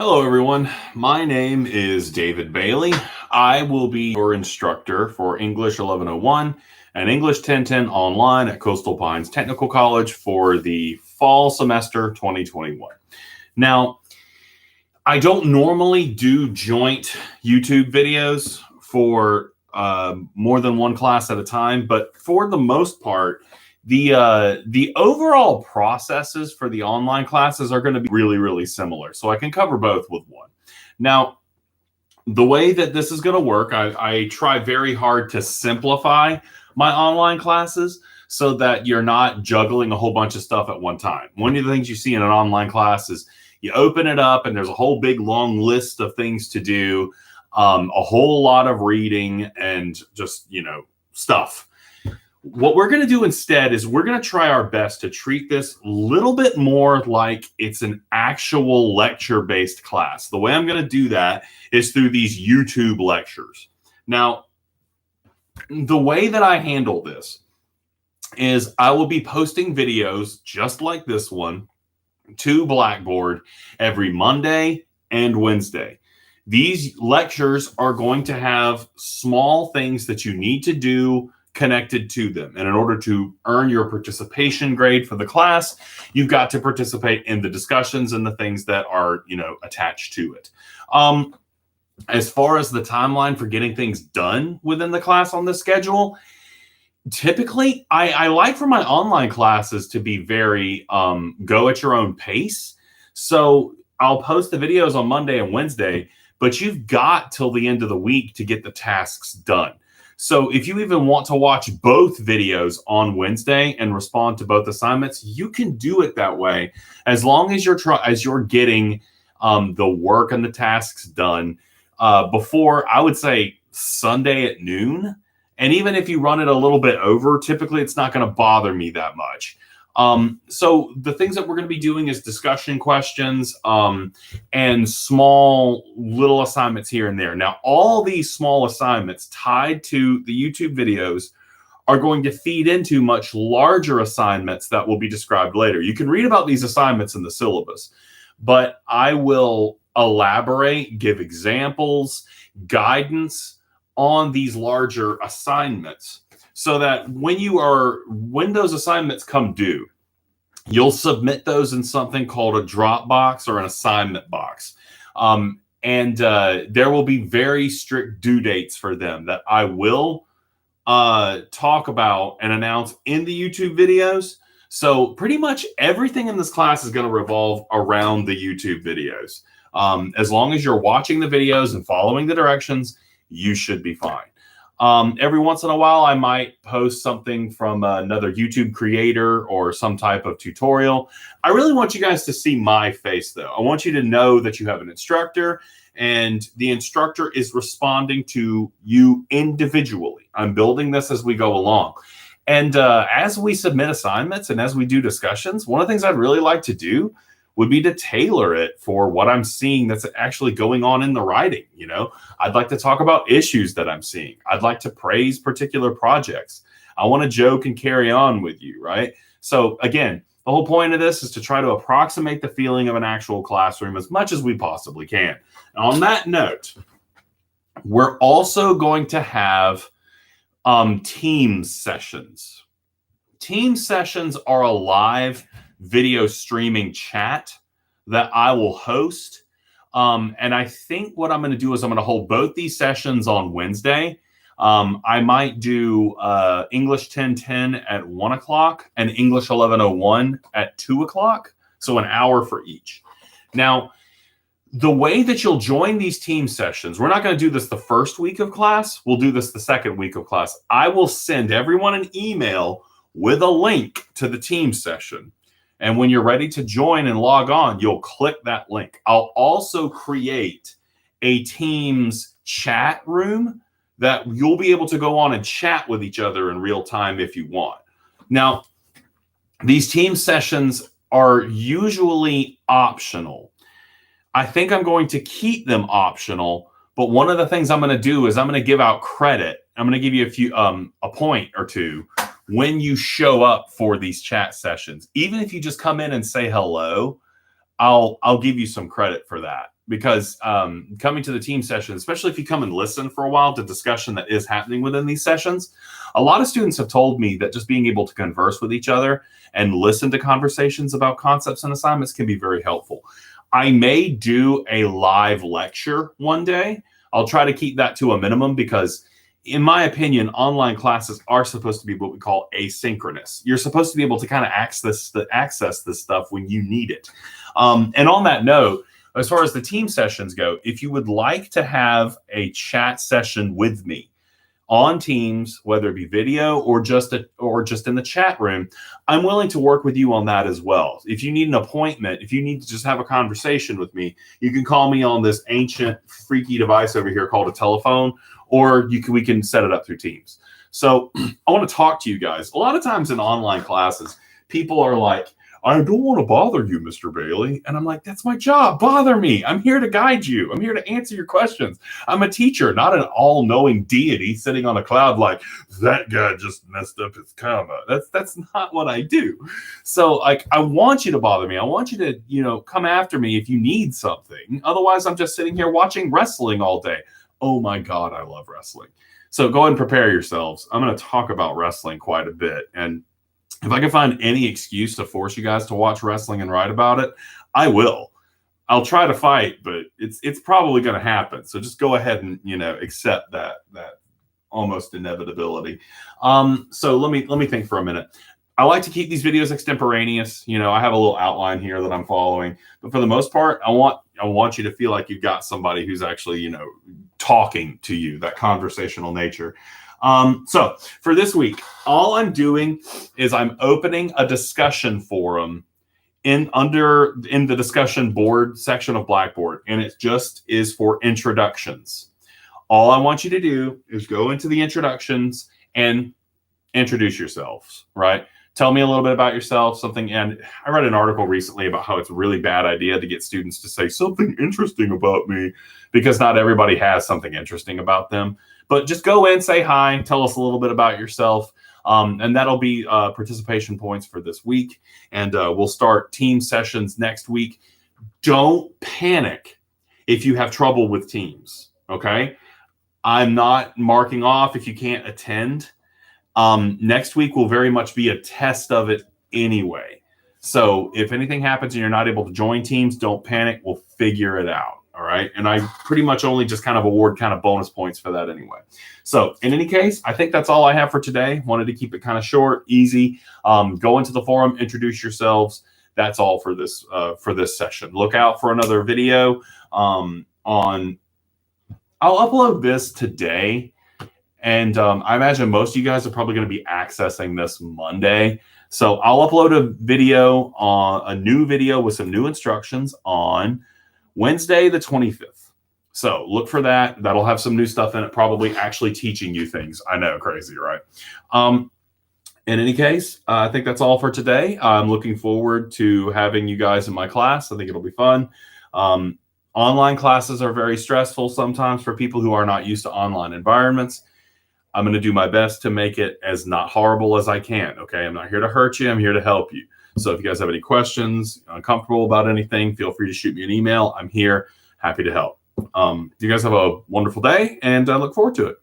Hello, everyone. My name is David Bailey. I will be your instructor for English 1101 and English 1010 online at Coastal Pines Technical College for the fall semester 2021. Now, I don't normally do joint YouTube videos for more than one class at a time, but for the most part, the overall processes for the online classes are going to be really, really similar. So I can cover both with one. Now, the way that this is going to work, I try very hard to simplify my online classes so that you're not juggling a whole bunch of stuff at one time. One of the things you see in an online class is you open it up and there's a whole big long list of things to do, a whole lot of reading and just, stuff. What we're going to do instead is we're going to try our best to treat this a little bit more like it's an actual lecture-based class. The way I'm going to do that is through these YouTube lectures. Now, the way that I handle this is I will be posting videos just like this one to Blackboard every Monday and Wednesday. These lectures are going to have small things that you need to do connected to them. And in order to earn your participation grade for the class, you've got to participate in the discussions and the things that are, attached to it. As far as the timeline for getting things done within the class on this schedule, typically I like for my online classes to be very go at your own pace. So I'll post the videos on Monday and Wednesday, but you've got till the end of the week to get the tasks done. So if you even want to watch both videos on Wednesday and respond to both assignments, you can do it that way as long as you're getting the work and the tasks done before, I would say, Sunday at noon. And even if you run it a little bit over, typically it's not going to bother me that much. So the things that we're going to be doing is discussion questions and small little assignments here and there. Now, all these small assignments tied to the YouTube videos are going to feed into much larger assignments that will be described later. You can read about these assignments in the syllabus, but I will elaborate, give examples, guidance on these larger assignments, so that when those assignments come due, you'll submit those in something called a Dropbox or an assignment box. And there will be very strict due dates for them that I will talk about and announce in the YouTube videos. So pretty much everything in this class is going to revolve around the YouTube videos. As long as you're watching the videos and following the directions, you should be fine. Every once in a while, I might post something from another YouTube creator or some type of tutorial. I really want you guys to see my face, though. I want you to know that you have an instructor, and the instructor is responding to you individually. I'm building this as we go along. And as we submit assignments and as we do discussions, one of the things I'd really like to do would be to tailor it for what I'm seeing that's actually going on in the writing. I'd like to talk about issues that I'm seeing. I'd like to praise particular projects. I want to joke and carry on with you, right? So again, the whole point of this is to try to approximate the feeling of an actual classroom as much as we possibly can. And on that note, we're also going to have Teams sessions. Team sessions are a live video streaming chat that I will host. And I think what I'm going to do is I'm going to hold both these sessions on Wednesday. I might do English 1010 at 1 o'clock and English 1101 at 2 o'clock. So an hour for each. Now, the way that you'll join these team sessions, we're not going to do this the first week of class. We'll do this the second week of class. I will send everyone an email with a link to the team session. And when you're ready to join and log on, you'll click that link. I'll also create a Teams chat room that you'll be able to go on and chat with each other in real time if you want. Now, these team sessions are usually optional. I think I'm going to keep them optional, but one of the things I'm going to do is I'm going to give out credit. I'm going to give you a point or two when you show up for these chat sessions. Even if you just come in and say hello, I'll give you some credit for that, because coming to the team session, especially if you come and listen for a while to discussion that is happening within these sessions, a lot of students have told me that just being able to converse with each other and listen to conversations about concepts and assignments can be very helpful. I may do a live lecture one day. I'll try to keep that to a minimum, because in my opinion, online classes are supposed to be what we call asynchronous. You're supposed to be able to kind of access this stuff when you need it. And on that note, as far as the team sessions go, if you would like to have a chat session with me on Teams, whether it be video or just in the chat room, I'm willing to work with you on that as well. If you need an appointment, if you need to just have a conversation with me, you can call me on this ancient freaky device over here called a telephone, or we can set it up through Teams. So I want to talk to you guys. A lot of times in online classes, people are like, I don't want to bother you, Mr. Bailey. And I'm like, that's my job. Bother me. I'm here to guide you. I'm here to answer your questions. I'm a teacher, not an all-knowing deity sitting on a cloud like, that guy just messed up his comma. That's not what I do. So like, I want you to bother me. I want you to, come after me if you need something. Otherwise, I'm just sitting here watching wrestling all day. Oh my God, I love wrestling. So go ahead and prepare yourselves. I'm going to talk about wrestling quite a bit. And if I can find any excuse to force you guys to watch wrestling and write about it, I will. I'll try to fight, but it's probably going to happen. So just go ahead and accept that almost inevitability. So let me think for a minute. I like to keep these videos extemporaneous. I have a little outline here that I'm following, but for the most part, I want you to feel like you've got somebody who's actually talking to you, that conversational nature. So for this week, all I'm doing is I'm opening a discussion forum in the discussion board section of Blackboard, and it just is for introductions. All I want you to do is go into the introductions and introduce yourselves, right? Tell me a little bit about yourself, something. And I read an article recently about how it's a really bad idea to get students to say something interesting about me, because not everybody has something interesting about them. But just go in, say hi, tell us a little bit about yourself. And that'll be participation points for this week. And we'll start team sessions next week. Don't panic if you have trouble with Teams, okay? I'm not marking off if you can't attend. Next week will very much be a test of it anyway. So if anything happens and you're not able to join Teams, don't panic. We'll figure it out. All right. And I pretty much only just kind of award kind of bonus points for that anyway. So in any case, I think that's all I have for today. Wanted to keep it kind of short, easy. Go into the forum, introduce yourselves. That's all for this session. Look out for another video I'll upload this today. And I imagine most of you guys are probably going to be accessing this Monday. So I'll upload a new video with some new instructions on Wednesday, the 25th. So look for that. That'll have some new stuff in it, probably actually teaching you things. I know, crazy, right? In any case, I think that's all for today. I'm looking forward to having you guys in my class. I think it'll be fun. Online classes are very stressful sometimes for people who are not used to online environments. I'm going to do my best to make it as not horrible as I can. Okay. I'm not here to hurt you. I'm here to help you. So if you guys have any questions, uncomfortable about anything, feel free to shoot me an email. I'm here, happy to help. You guys have a wonderful day, and I look forward to it.